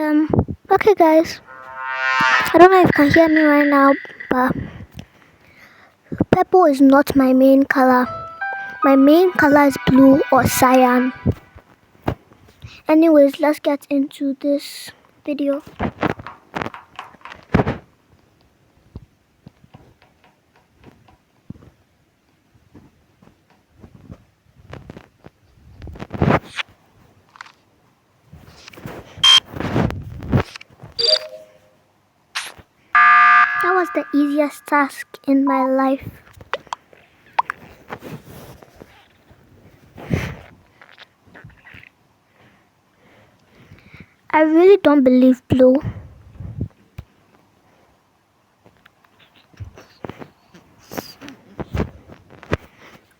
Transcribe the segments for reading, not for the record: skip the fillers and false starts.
Um, okay guys, I don't know if you can hear me right now, but purple is not my main color. My main color is blue or cyan. Anyways, let's get into this video. That was the easiest task in my life. I really don't believe blue.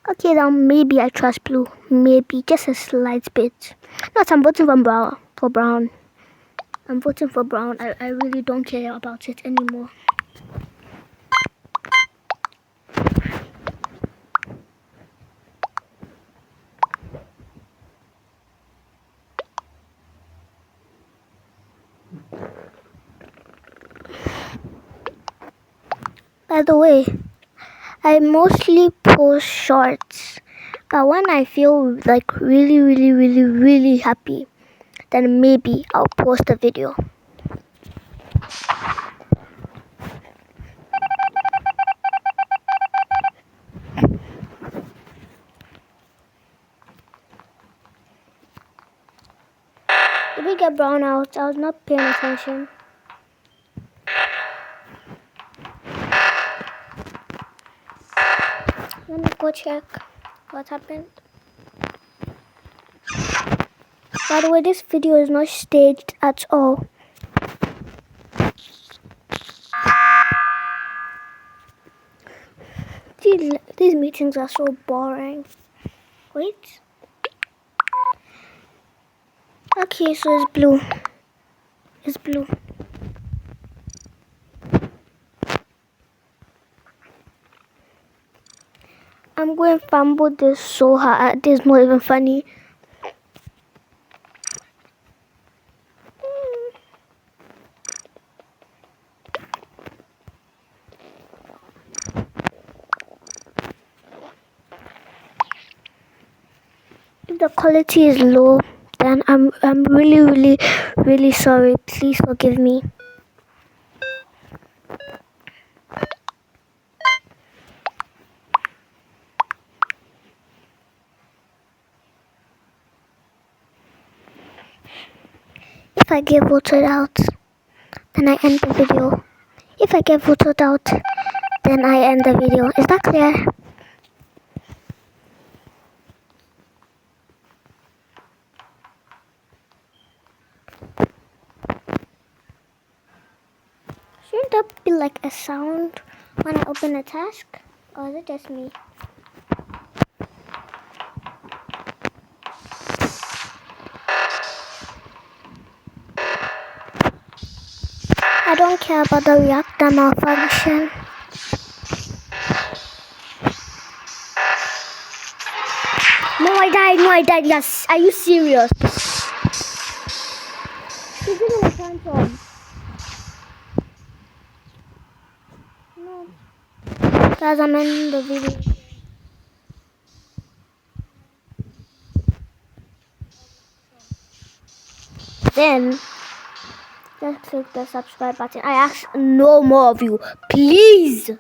Okay, then maybe I trust blue. Maybe just a slight bit. Not, I'm voting for brown. I'm voting for brown. I really don't care about it anymore. By the way, I mostly post shorts, but when I feel like really happy, then maybe I'll post a video. Did we get brown out? I was not paying attention. Let me go check what happened. By the way, this video is not staged at all. These meetings are so boring. Wait. Okay, so it's blue. It's blue. I'm going to fumble this so hard. This is not even funny. If the quality is low, then I'm really sorry. Please forgive me. If I get voted out, then I end the video. If I get voted out, then I end the video. Is that clear? Shouldn't that be like a sound when I open a task? Or is it just me? I don't care about the reactor malfunction. No, I died. Yes. Are you serious? She's in a phantom. No. Guys, I'm ending the video. Then, just click the subscribe button. I ask no more of you. Please.